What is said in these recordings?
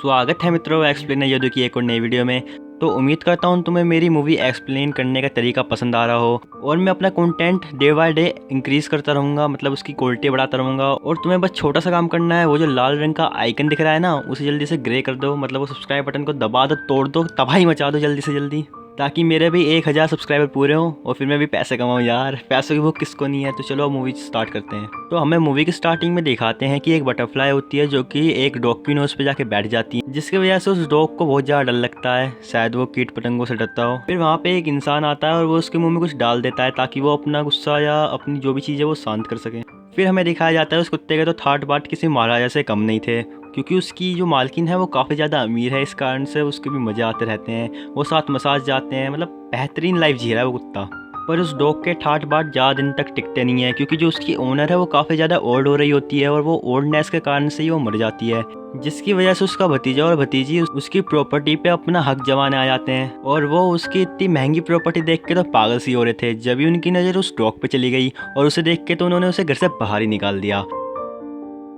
स्वागत है मित्रों एक्सप्लेनर यदु की एक और नई वीडियो में। तो उम्मीद करता हूँ तुम्हें मेरी मूवी एक्सप्लेन करने का तरीका पसंद आ रहा हो और मैं अपना content day by day increase करता रहूँगा, मतलब उसकी क्वालिटी बढ़ाता रहूँगा। और तुम्हें बस छोटा सा काम करना है, वो जो लाल रंग का आइकन दिख रहा है ना, उसे जल्दी से ग्रे कर दो, मतलब वो सब्सक्राइब बटन को दबा दो, तोड़ दो, तबाही मचा दो जल्दी से जल्दी, ताकि मेरे भी 1000 सब्सक्राइबर पूरे हों और फिर मैं भी पैसे कमाऊँ यार। पैसों की भूख किसको नहीं है। तो चलो अब मूवी स्टार्ट करते हैं। तो हमें मूवी की स्टार्टिंग में दिखाते हैं कि एक बटरफ्लाई होती है जो कि एक डॉग की नोज पे जाके बैठ जाती है, जिसकी वजह से उस डॉग को बहुत ज़्यादा डर लगता है, शायद वो कीट पतंगों से डरता हो। फिर वहाँ पे एक इंसान आता है और वो उसके मुंह में कुछ डाल देता है ताकि वो अपना गुस्सा या अपनी जो भी चीज़ है वो शांत कर सके। फिर हमें दिखाया जाता है उस कुत्ते के तो थाट बाट किसी महाराजा से कम नहीं थे, क्योंकि उसकी जो मालकिन है वो काफ़ी ज़्यादा अमीर है, इस कारण से उसके भी मज़े आते रहते हैं, वो साथ मसाज जाते हैं, मतलब बेहतरीन लाइफ जी रहा है वो कुत्ता। पर उस डॉग के ठाट बाट ज़्यादा दिन तक टिकते नहीं है, क्योंकि जो उसकी ओनर है वो काफ़ी ज़्यादा ओल्ड हो रही होती है और वो ओल्डनेस के कारण से ही वो मर जाती है, जिसकी वजह से उसका भतीजा और भतीजी उसकी प्रॉपर्टी पे अपना हक जमाने आ जाते हैं। और वो उसकी इतनी महंगी प्रॉपर्टी देख के तो पागल सी हो रहे थे, जब भी उनकी नज़र उस डॉग पे चली गई और उसे देख के तो उन्होंने उसे घर से बाहर ही निकाल दिया।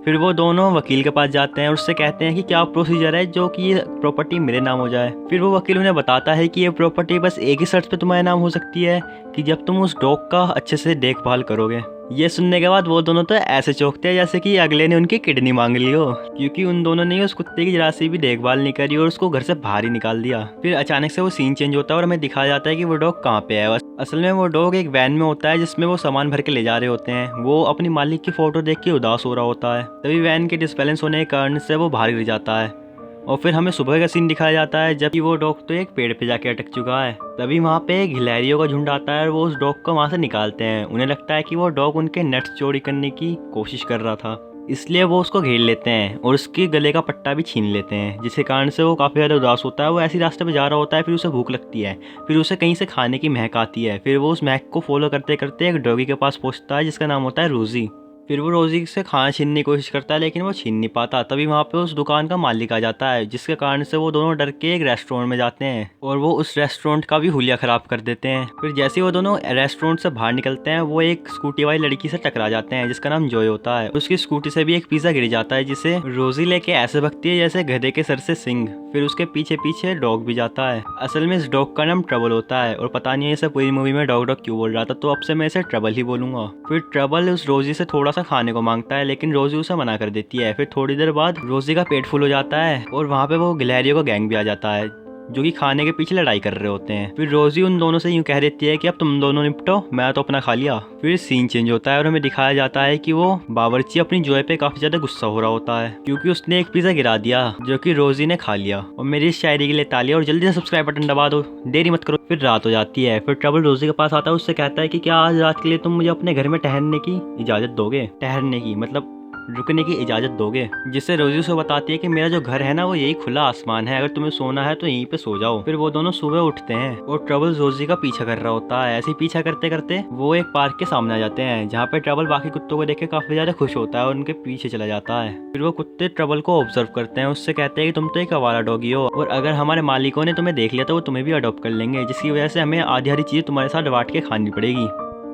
फिर वो दोनों वकील के पास जाते हैं और उससे कहते हैं कि क्या प्रोसीजर है जो कि ये प्रॉपर्टी मेरे नाम हो जाए। फिर वो वकील उन्हें बताता है कि ये प्रॉपर्टी बस एक ही शर्त पे तुम्हारे नाम हो सकती है कि जब तुम उस डॉग का अच्छे से देखभाल करोगे। ये सुनने के बाद वो दोनों तो ऐसे चौंकते हैं जैसे कि अगले ने उनकी किडनी मांग ली हो, क्योंकि उन दोनों ने उस कुत्ते की जरा सी भी देखभाल नहीं करी और उसको घर से बाहर ही निकाल दिया। फिर अचानक से वो सीन चेंज होता है और हमें दिखाया जाता है कि वो डॉग कहाँ पे है। असल में वो डॉग एक वैन में होता है जिसमें वो सामान भर के ले जा रहे होते हैं। वो अपनी मालिक की फोटो देख के उदास हो रहा होता है, तभी वैन के डिसबैलेंस होने के कारण से वो बाहर गिर जाता है। और फिर हमें सुबह का सीन दिखाया जाता है जबकि वो डॉग तो एक पेड़ पे जाके अटक चुका है। तभी वहाँ पे एक गिलहरियों का झुंड आता है और वो उस डॉग को वहाँ से निकालते हैं। उन्हें लगता है कि वो डॉग उनके नट्स चोरी करने की कोशिश कर रहा था, इसलिए वो उसको घेर लेते हैं और उसके गले का पट्टा भी छीन लेते हैं, जिसके कारण से वो काफ़ी ज़्यादा उदास होता है। वो ऐसी रास्ते पे जा रहा होता है, फिर उसे भूख लगती है, फिर उसे कहीं से खाने की महक आती है। फिर वो उस महक को फॉलो करते करते एक डॉगी के पास पहुँचता है जिसका नाम होता है रोजी। फिर वो रोजी से खाना छीनने की कोशिश करता है लेकिन वो छीन नहीं पाता। तभी वहाँ पे उस दुकान का मालिक आ जाता है, जिसके कारण से वो दोनों डर के एक रेस्टोरेंट में जाते हैं और वो उस रेस्टोरेंट का भी हुलिया खराब कर देते हैं। फिर जैसे ही वो दोनों रेस्टोरेंट से बाहर निकलते हैं, वो एक स्कूटी वाली लड़की से टकरा जाते हैं जिसका नाम जॉय होता है। उसकी स्कूटी से भी एक पिज्जा गिर जाता है, जिसे रोजी लेके ऐसे भगती है जैसे गधे के सर से सिंग। फिर उसके पीछे पीछे डॉग भी जाता है। असल में इस डॉग का नाम ट्रबल होता है और पता नहीं इसे पूरी मूवी में डॉग डॉग क्यों बोल रहा था, तो अब से मैं इसे ट्रबल ही बोलूंगा। फिर ट्रबल उस रोजी से थोड़ा सा खाने को मांगता है लेकिन रोजी उसे मना कर देती है। फिर थोड़ी देर बाद रोजी का पेट फुल हो जाता है और वहाँ पे वो गिलहरियों का गैंग भी आ जाता है जो कि खाने के पीछे लड़ाई कर रहे होते हैं। फिर रोजी उन दोनों से यूँ कह देती है कि अब तुम दोनों निपटो, मैं तो अपना खा लिया। फिर सीन चेंज होता है और हमें दिखाया जाता है कि वो बावर्ची अपनी जॉय पे काफी ज्यादा गुस्सा हो रहा होता है, क्योंकि उसने एक पिज्जा गिरा दिया जो कि रोजी ने खा लिया। और मेरी इस शायरी के लिए तालियां और जल्दी से सब्सक्राइब बटन दबा दो, देरी मत करो। फिर रात हो जाती है। फिर ट्रबल रोजी के पास आता है, उससे कहता है कि क्या आज रात के लिए तुम मुझे अपने घर में ठहरने की इजाजत दोगे। ठहरने की मतलब रुकने की इजाज़त दोगे। जिससे रोजी उसे बताती है कि मेरा जो घर है ना वो यही खुला आसमान है, अगर तुम्हें सोना है तो यहीं पे सो जाओ। फिर वो दोनों सुबह उठते हैं और ट्रबल रोजी का पीछा कर रहा होता है। ऐसे ही पीछा करते करते वो एक पार्क के सामने आ जाते हैं, जहाँ पे ट्रबल बाकी कुत्तों को देख के काफी ज्यादा खुश होता है और उनके पीछे चला जाता है। फिर वो कुत्ते ट्रबल को ऑब्जर्व करते हैं, उससे कहते हैं कि तुम तो एक आवारा डॉगी हो और अगर हमारे मालिकों ने तुम्हें देख लिया तो वो तुम्हें भी अडॉप्ट कर लेंगे, जिसकी वजह से हमें आधी आधी चीजें तुम्हारे साथ बांट के खानी पड़ेगी।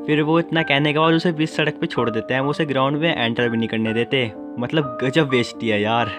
फिर वो इतना कहने के बाद उसे बीच सड़क पे छोड़ देते हैं, वो उसे ग्राउंड में एंटर भी नहीं करने देते। मतलब गजब बेइज्जती है यार।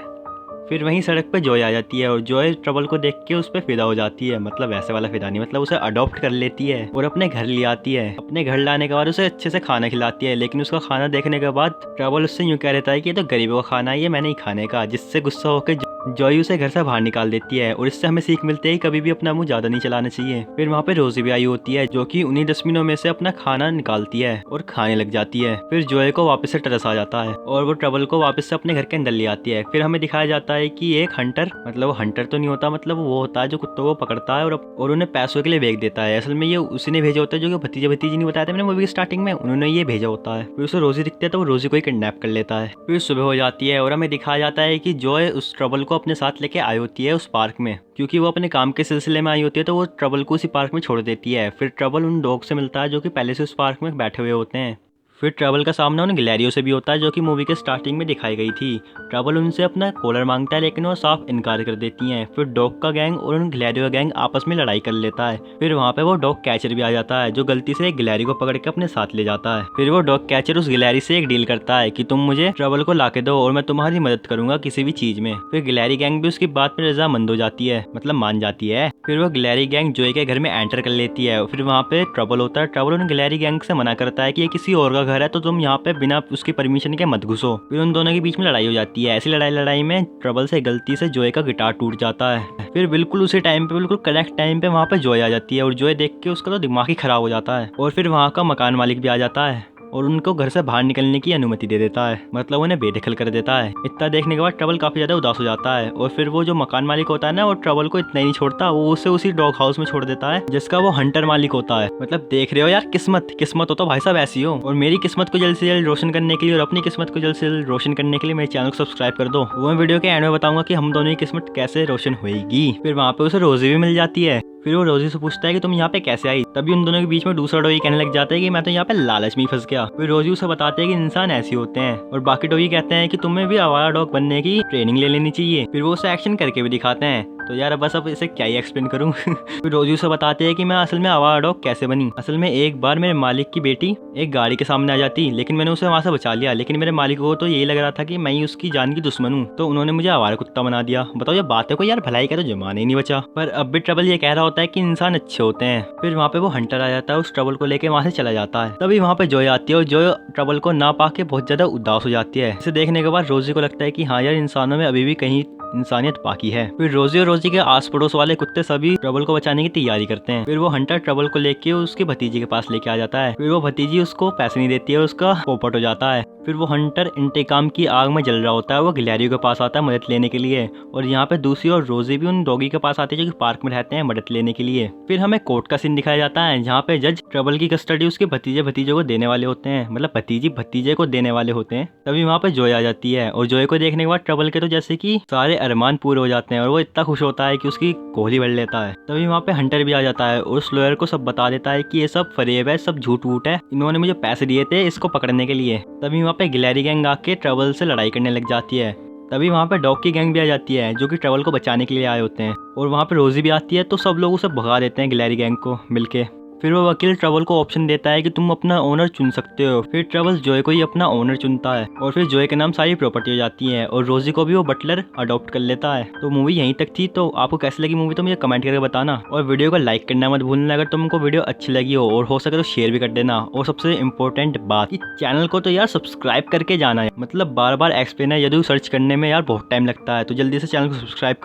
फिर वहीं सड़क पे जॉय आ जाती है और जॉय ट्रबल को देख के उस पर फिदा हो जाती है, मतलब ऐसे वाला फिदा नहीं, मतलब उसे अडॉप्ट कर लेती है और अपने घर ले आती है। अपने घर लाने के बाद उसे अच्छे से खाना खिलाती है, लेकिन उसका खाना देखने के बाद ट्रबल उससे यूँ कह रहता है कि ये तो गरीबों का खाना है, ये मैं नहीं खाने का, जिससे गुस्सा होकर जॉय उसे घर से बाहर निकाल देती है। और इससे हमें सीख मिलती है कि कभी भी अपना मुंह ज्यादा नहीं चलाना चाहिए। फिर वहाँ पे रोजी भी आई होती है जो कि उन्हीं डस्टबिनों में से अपना खाना निकालती है और खाने लग जाती है। फिर जॉय को वापस से तरस आ जाता है और वो ट्रबल को वापस से अपने घर के अंदर ले आती है। फिर हमें दिखाया जाता है कि एक हंटर, मतलब वो हंटर तो नहीं होता, मतलब वो होता है जो कुत्तों को पकड़ता है और उन्हें पैसों के लिए बेच देता है। असल में ये उसी ने भेजा होता है जो कि भतीजे भतीजी नहीं बताया था मैंने मूवी की स्टार्टिंग में, उन्होंने ये भेजा होता है। फिर उसे रोजी दिखती है तो वो रोजी को ही किडनैप कर लेता है। फिर सुबह हो जाती है और हमें दिखाया जाता है कि जॉय उस ट्रबल को अपने साथ लेके आई होती है उस पार्क में, क्योंकि वो अपने काम के सिलसिले में आई होती है, तो वो ट्रबल को उसी पार्क में छोड़ देती है। फिर ट्रबल उन डॉग से मिलता है जो कि पहले से उस पार्क में बैठे हुए होते हैं। फिर ट्रबल का सामना उन गिलैरियो से भी होता है जो कि मूवी के स्टार्टिंग में दिखाई गई थी। ट्रबल उनसे अपना कॉलर मांगता है लेकिन वो साफ इनकार कर देती हैं। फिर डॉग का गैंग और उन गिलैरियो का गैंग आपस में लड़ाई कर लेता है। फिर वहाँ पे वो डॉग कैचर भी आ जाता है जो गलती से एक गिलैरी को पकड़ के अपने साथ ले जाता है। फिर वो डॉग कैचर उस गिलैरी से एक डील करता है कि तुम मुझे ट्रबल को लाके दो और मैं तुम्हारी मदद करूंगा किसी भी चीज में। फिर गिलैरी गैंग भी उसकी बात में रजामंद हो जाती है, मतलब मान जाती है। फिर वो गिलैरी गैंग जोए के घर में एंटर कर लेती है। फिर वहाँ पे ट्रबल होता है। ट्रबल उन गिलैरी गैंग से मना करता है कि ये किसी और का घर है तो तुम यहाँ पे बिना उसकी परमिशन के मत घुसो। फिर उन दोनों के बीच में लड़ाई हो जाती है। ऐसी लड़ाई में ट्रबल से गलती से जोए का गिटार टूट जाता है। फिर बिल्कुल उसी टाइम पे, बिल्कुल करेक्ट टाइम पे वहाँ पे जोए आ जाती है और जोए देख के उसका तो दिमाग ही खराब हो जाता है। और फिर वहाँ का मकान मालिक भी आ जाता है और उनको घर से बाहर निकलने की अनुमति दे देता है, मतलब उन्हें बेदखल कर देता है। इतना देखने के बाद ट्रबल काफी ज्यादा उदास हो जाता है और फिर वो जो मकान मालिक होता है ना, वो ट्रबल को इतना ही नहीं छोड़ता, वो उसे उसी डॉग हाउस में छोड़ देता है जिसका वो हंटर मालिक होता है। मतलब देख रहे हो यार, किस्मत हो तो भाई साहब ऐसी हो। और मेरी किस्मत को जल्द से जल्द रोशन करने के लिए और अपनी किस्मत को जल्द से जल्द रोशन करने के लिए मेरे चैनल को सब्सक्राइब कर दो। वो मैं वीडियो के एंड में बताऊंगा कि हम दोनों की किस्मत कैसे रोशन होगी। फिर वहाँ पे उसे रोजी भी मिल जाती है। फिर वो रोजी से पूछता है कि तुम यहाँ पे कैसे आई। तभी उन दोनों के बीच में दूसरा डॉगी कहने लग जाता है कि मैं तो यहाँ पे लालच में फंस गया। फिर रोजी उसे बताते हैं कि इंसान ऐसे होते हैं और बाकी डॉगी कहते हैं कि तुम्हें भी आवारा डॉग बनने की ट्रेनिंग ले लेनी चाहिए। फिर वो उसे एक्शन करके भी दिखाते हैं। तो यार बस अब इसे क्या ही एक्सप्लेन करूँ। फिर रोजी उसे बताते हैं कि मैं असल में आवारा डॉग कैसे बनी। असल में एक बार मेरे मालिक की बेटी एक गाड़ी के सामने आ जाती, लेकिन मैंने उसे वहाँ से बचा लिया। लेकिन मेरे मालिक को तो यही लग रहा था कि मैं ही उसकी जान की दुश्मन हूँ, तो उन्होंने मुझे आवारा कुत्ता बना दिया। बताओ ये बात है कोई यार, भलाई का तो जमाना ही नहीं बचा। पर अब भी ट्रबल ये कह रहा होता है कि इंसान अच्छे होते हैं। फिर वहाँ पे वो हंटर आ जाता है, उस ट्रबल को लेके वहाँ से चला जाता है। तभी वहाँ पे जोय आती है और जोय ट्रबल को ना पाके बहुत ज्यादा उदास हो जाती है। इसे देखने के बाद रोजी को लगता है कि हाँ यार, इंसानों में अभी भी कहीं इंसानियत बाकी है। फिर रोजी और रोजी के आस पड़ोस वाले कुत्ते सभी ट्रबल को बचाने की तैयारी करते हैं। फिर वो हंटर ट्रबल को लेके उसके भतीजी के पास लेके आ जाता है। फिर वो भतीजी उसको पैसे नहीं देती है, उसका पोपट हो जाता है। फिर वो हंटर इंतकाम की आग में जल रहा होता है, वो गिलैरियो के पास आता है मदद लेने के लिए। और यहाँ पे दूसरी और रोजी भी उन डॉगी के पास आती है जो कि पार्क में रहते हैं मदद लेने के लिए। फिर हमें कोर्ट का सीन दिखाया जाता है जहाँ पे जज ट्रबल की कस्टडी उसके भतीजे को देने वाले होते हैं, मतलब भतीजी भतीजे को देने वाले होते हैं। तभी वहाँ पे जोय आ जाती है और जोय को देखने के बाद ट्रबल के तो जैसे कि सारे अरमान पूरे हो जाते हैं और वो इतना खुश होता है कि उसकी कोहली भर लेता है। तभी वहाँ पे हंटर भी आ जाता है और उस लॉयर को सब बता देता है कि ये सब फरेब है, सब झूठ वूठ है, इन्होंने मुझे पैसे दिए थे इसको पकड़ने के लिए। तभी वहाँ पे गिलैरी गैंग आके ट्रबल से लड़ाई करने लग जाती है। तभी वहाँ पे डॉग की गैंग भी आ जाती है जो कि ट्रबल को बचाने के लिए आए होते हैं। और वहाँ पे रोजी भी आती है, तो सब लोग उसे भगा देते हैं गिलैरी गैंग को मिलके। फिर वो वकील ट्रबल को ऑप्शन देता है कि तुम अपना ओनर चुन सकते हो। फिर ट्रबल जोय को ही अपना ओनर चुनता है और फिर जोय के नाम सारी प्रॉपर्टी हो जाती है और रोजी को भी वो बटलर अडॉप्ट कर लेता है। तो मूवी यहीं तक थी। तो आपको कैसी लगी मूवी तो मुझे कमेंट करके बताना और वीडियो को लाइक करना मत भूलना अगर तुमको वीडियो अच्छी लगी हो, और हो सके तो शेयर भी कर देना। और सबसे इम्पोर्टेंट बात, इस चैनल को तो यार सब्सक्राइब करके जाना है, मतलब बार बार एक्सप्लेन है यदि सर्च करने में यार बहुत टाइम लगता है। तो जल्दी से चैनल को सब्सक्राइब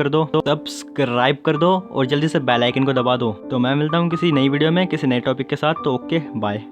कर दो, और जल्दी से बेल आइकन को दबा दो। तो मैं मिलता हूँ किसी नई वीडियो में किसी नए टॉपिक के साथ। तो ओके बाय।